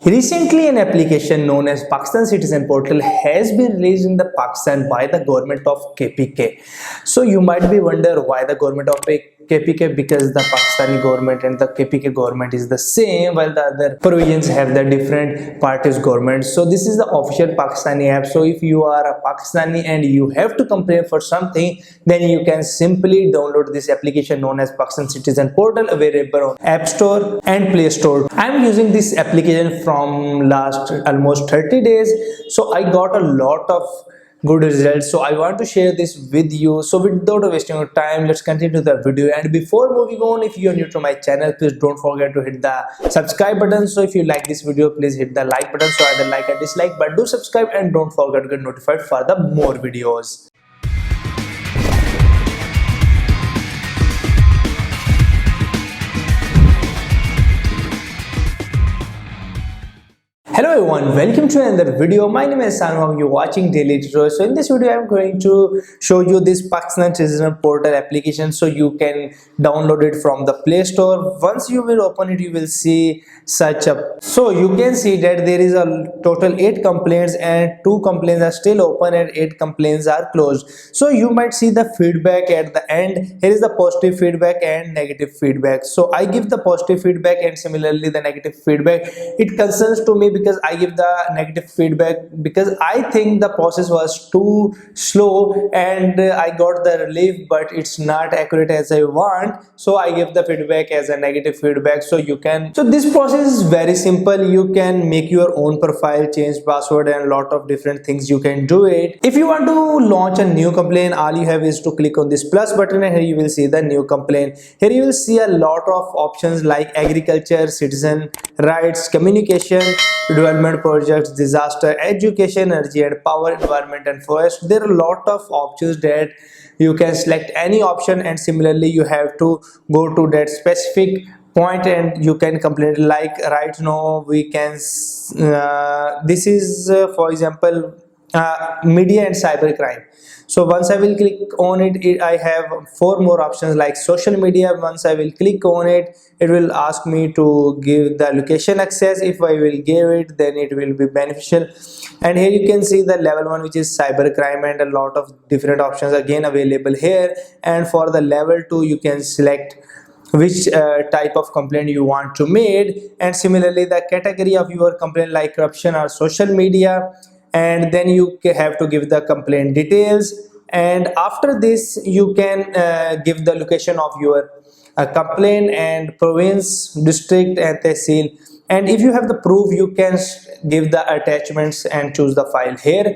Recently, an application known as Pakistan Citizen Portal has been released in the Pakistan by the government of KPK. So you might be wonder why the government of KPK, because the Pakistani government and the KPK government is the same, while the other provisions have the different parties government. So this is the official Pakistani app. So if you are a Pakistani and you have to complain for something, then you can simply download this application known as Pakistan Citizen Portal, available on App Store and Play Store. I'm using this application from last almost 30 days. So I got a lot of good results, so I want to share this with you. So without wasting your time, let's continue the video. And before moving on, if you are new to my channel, please don't forget to hit the subscribe button. So if you like this video, please hit the like button, so either like or dislike, but do subscribe and don't forget to get notified for the more videos. Hello everyone, welcome to another video. My name is Sanwang. You're watching DailyTutorialz. So in this video, I'm going to show you this Pakistan Citizen Portal application. So you can download it from the Play Store. Once you will open it, you will see such a. So you can see that there is a total 8 complaints and 2 complaints are still open and 8 complaints are closed. So you might see the feedback at the end. Here is the positive feedback and negative feedback. So I give the positive feedback and similarly the negative feedback. It concerns to me because I give the negative feedback because I think the process was too slow and I got the relief, but it's not accurate as I want. So I give the feedback as a negative feedback. So you can, so this process is very simple. You can make your own profile, change password, and a lot of different things you can do it. If you want to launch a new complaint, all you have is to click on this plus button and here you will see the new complaint. Here you will see a lot of options like agriculture, citizen rights, communication, development projects, disaster, education, energy and power, environment and forest. There are a lot of options that you can select any option, and similarly you have to go to that specific point and you can complain. Like right now we can this is for example media and cybercrime. So once I will click on it, I have 4 more options like social media. Once I will click on it, it will ask me to give the location access. If I will give it, then it will be beneficial. And here you can see the level 1, which is cybercrime, and a lot of different options again available here. And for the level 2, you can select which type of complaint you want to make, and similarly the category of your complaint like corruption or social media, and then you have to give the complaint details. And after this you can give the location of your complaint and province, district and tehsil. And if you have the proof, you can give the attachments and choose the file here.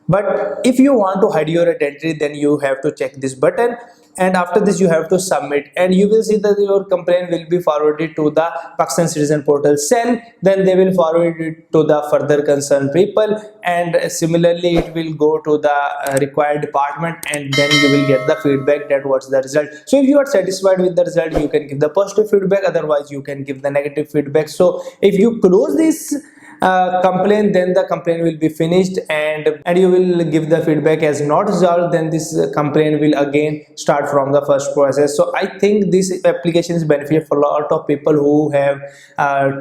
But if you want to hide your identity, then you have to check this button, and after this you have to submit, and you will see that your complaint will be forwarded to the Pakistan Citizen Portal cell. Then they will forward it to the further concerned people, and similarly it will go to the required department, and then you will get the feedback that what's the result. So if you are satisfied with the result, you can give the positive feedback, otherwise you can give the negative feedback. So if you close this complaint, then the complaint will be finished, and you will give the feedback as not resolved, then this complaint will again start from the first process. So I think this application is beneficial for a lot of people who have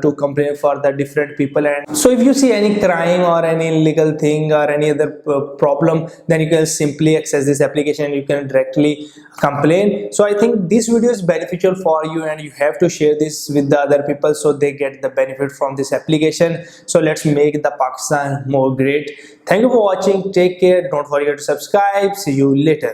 to complain for the different people. And so if you see any crime or any illegal thing or any other problem, then you can simply access this application and you can directly complain. So I think this video is beneficial for you, and you have to share this with the other people so they get the benefit from this application. So let's make the Pakistan more great. Thank you for watching. Take care. Don't forget to subscribe. See you later.